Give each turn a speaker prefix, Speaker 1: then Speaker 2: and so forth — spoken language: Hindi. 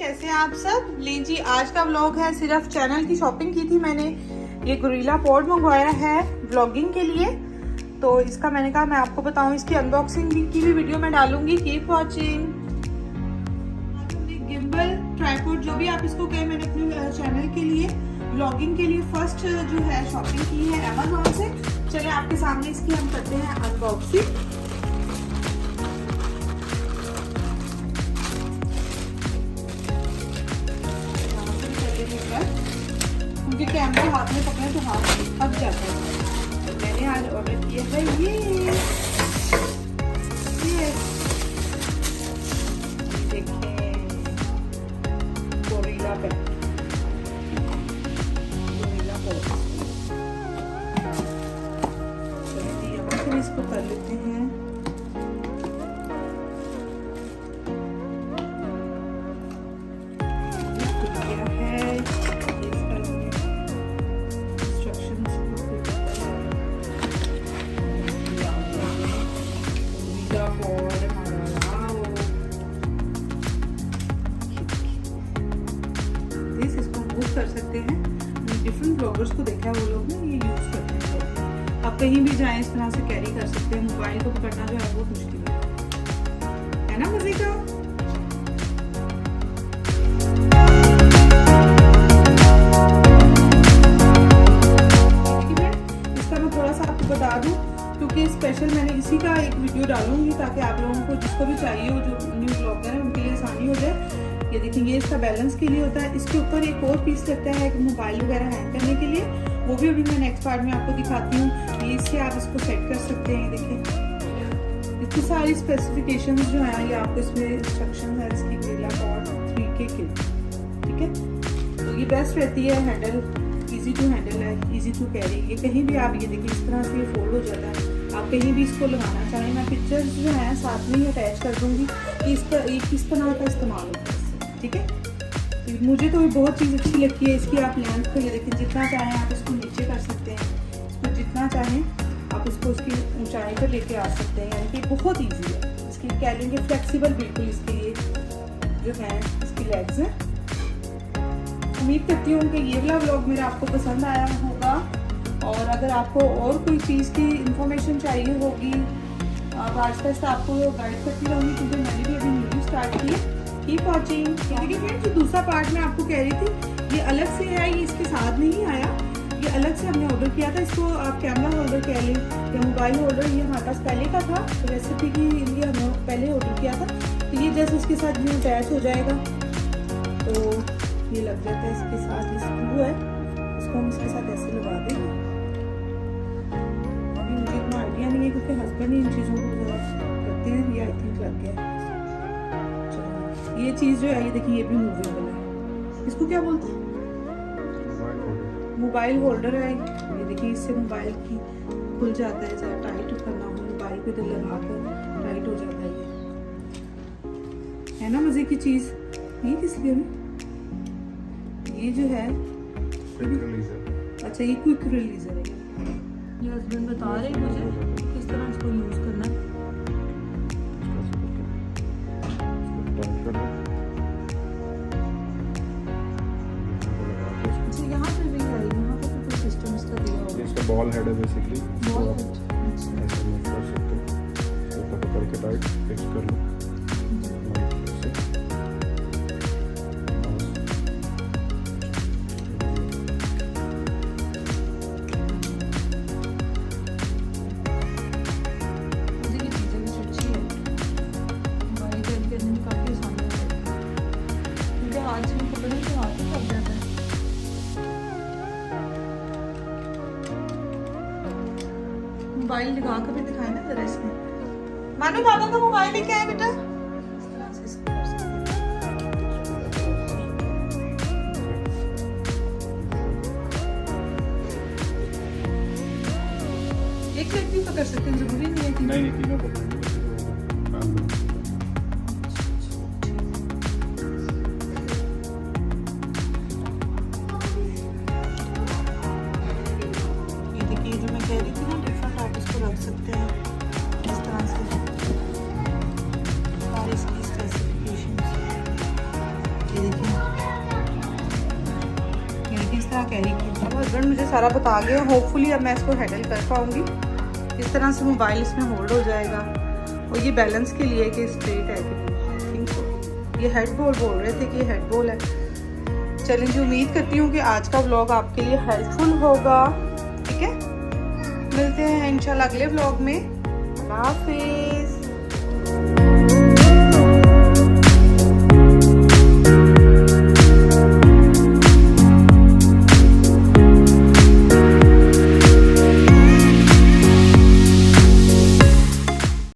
Speaker 1: कैसे हैं आप सब। लीजिए जी, आज का व्लॉग है सिर्फ चैनल की शॉपिंग की थी मैंने। ये गोरिल्ला पॉड मंगवाया है व्लॉगिंग के लिए, तो इसका मैंने कहा मैं आपको बताऊं, इसकी अनबॉक्सिंग की भी वीडियो मैं डालूंगी। Keep watching. गिम्बल ट्राइपॉड जो भी आप इसको कहें, मैंने अपने चैनल के लिए व्लॉगिंग के लिए फर्स्ट जो है शॉपिंग की है अमेज़ॉन से। चले आपके सामने इसकी हम करते हैं अनबॉक्सिंग। क्योंकि कैमरा हाथ में पकड़े तो हाथ थक जाता है। तो मैंने आज ऑर्डर किया है ये देखें, गोरिल्ला पैड, गोरिल्ला पॉड। चलिए यहाँ से इसको कर लेते हैं। कर सकते हैं, डिफरेंट ब्लॉगर्स को देखा है वो लोग ना ये यूज करते हैं। आप कहीं भी जाएं इस तरह से कैरी कर सकते हैं। मोबाइल को पकड़ना जो है बहुत मुश्किल है ना मजे का। इसका मैं थोड़ा सा आपको बता दूं, क्योंकि स्पेशल मैंने इसी का एक वीडियो डालूंगी ताकि आप लोगों को जिसको भी चाहिए हो, जो न्यू ब्लॉगर है उनके लिए आसानी हो जाए। ये देखेंगे, इसका बैलेंस के लिए होता है। इसके ऊपर एक और पीस लगता है मोबाइल वगैरह हैंग करने के लिए, वो भी अभी मैं नेक्स्ट पार्ट में आपको दिखाती हूँ। ये इससे आप इसको सेट कर सकते हैं। देखिए इतनी सारी स्पेसिफिकेशंस जो हैं, ये आपको इसमें इंस्ट्रक्शन है इसकी गोरिल्ला पॉड 3K किट, ठीक है। तो ये बेस्ट रहती है, हैंडल इजी टू हैंडल है, इजी टू कैरी। ये कहीं भी आप, ये देखिए इस तरह से ये फोल्ड हो जाता है। आप कहीं भी इसको लगाना चाहें, मैं पिक्चर्स जो हैं साथ में ही अटैच कर दूंगी कि इसका किस तरह का इस्तेमाल होता है, ठीक है। तो मुझे तो बहुत चीज़ अच्छी लगती है इसकी। आप लेंथ को ये देखें, जितना चाहें आप इसको नीचे कर सकते हैं, इसको जितना चाहें आप इसको उसकी ऊंचाई पर लेके आ सकते हैं। यानी कि बहुत इजी है इसकी कैरिंग, फ्लेक्सिबल बिल्कुल इसके लिए जो है इसकी लेग्स हैं। उम्मीद करती हूँ कि ये वाला व्लॉग मेरा आपको पसंद आया होगा, और अगर आपको और कोई चीज़ की इंफॉर्मेशन चाहिए होगी आप आस्ता आस्ता आपको गाइड करती रहूँगी, क्योंकि मैंने भी अभी वीडियो स्टार्ट की है। Keep watching. देखिए फ्रेंड्स, जो दूसरा पार्ट में आपको कह रही थी, ये अलग से है, ये इसके साथ नहीं आया, ये अलग से हमने ऑर्डर किया था। इसको आप कैमरा होल्डर कह लें या मोबाइल होल्डर, ये हमारे पास पहले का था, तो रेसिपी के लिए हमने पहले ऑर्डर किया था। तो ये जैसे इसके साथ ये अटैच हो जाएगा, तो ये लग जाता है इसके साथ। ये स्क्रू है, इसको हम इसके साथ ऐसे लगा देंगे। अभी मुझे इतना आइडिया नहीं है क्योंकि हस्बैंड ही इन चीज़ों को करते हैं। ये आई थिंक लग गया है। ये चीज़ जो है, ये देखिए, ये भी मूवेबल है। इसको क्या बोलते हैं? मोबाइल होल्डर है। ये देखिए, इससे मोबाइल की खुल जाता है, चाहे टाइट करना हो मोबाइल पे, तो लगा कर टाइट हो जाता है। ये है ना मजे की चीज़। ये किस लिए है? ये जो है, अच्छा ये क्विक रिलीजर है। ये हस्बैंड बता रहे हैं मुझे किस तरह इसको यूज करना है।
Speaker 2: बॉल हेड है बेसिकली, तो आप ऐसे मूव कर सकते हो, ऊपर पकड़ के टाइट फिक्स कर लो।
Speaker 1: मुझे ये चीज़ें भी अच्छी है, हमारे घर के अंदर काफ़ी आसानी है, क्योंकि हाथ से पकड़ने से हाथ ही थक जाता है। मोबाइल लगा कर भी दिखाए ना जरा इसमें। मानो बाबा का मोबाइल लेके आए बेटा। इस तरह से इसको कर सकते हैं। एक व्यक्ति पकड़ सकते हैं, जरूरी नहीं है कि
Speaker 2: नहीं, तीनों पकड़ेंगे।
Speaker 1: रख सकते हैं इस तरह से सारी इसकी स्पेसिफिकेशंस। ये तरह कैरी कीजिए। हस्बैंड मुझे सारा बता गए, होपफुली अब मैं इसको हैंडल कर पाऊँगी। इस तरह से मोबाइल इसमें होल्ड हो जाएगा और ये बैलेंस के लिए कि स्ट्रेट है कि थिंक सो। ये हेड बोल रहे थे कि ये हेड बोल है। चलें जी, उम्मीद करती हूँ कि आज का व्लॉग आपके लिए हेल्पफुल होगा। ठीक है, मिलते हैं इंशाल्लाह अगले व्लॉग में। अल्लाह हाफिज़।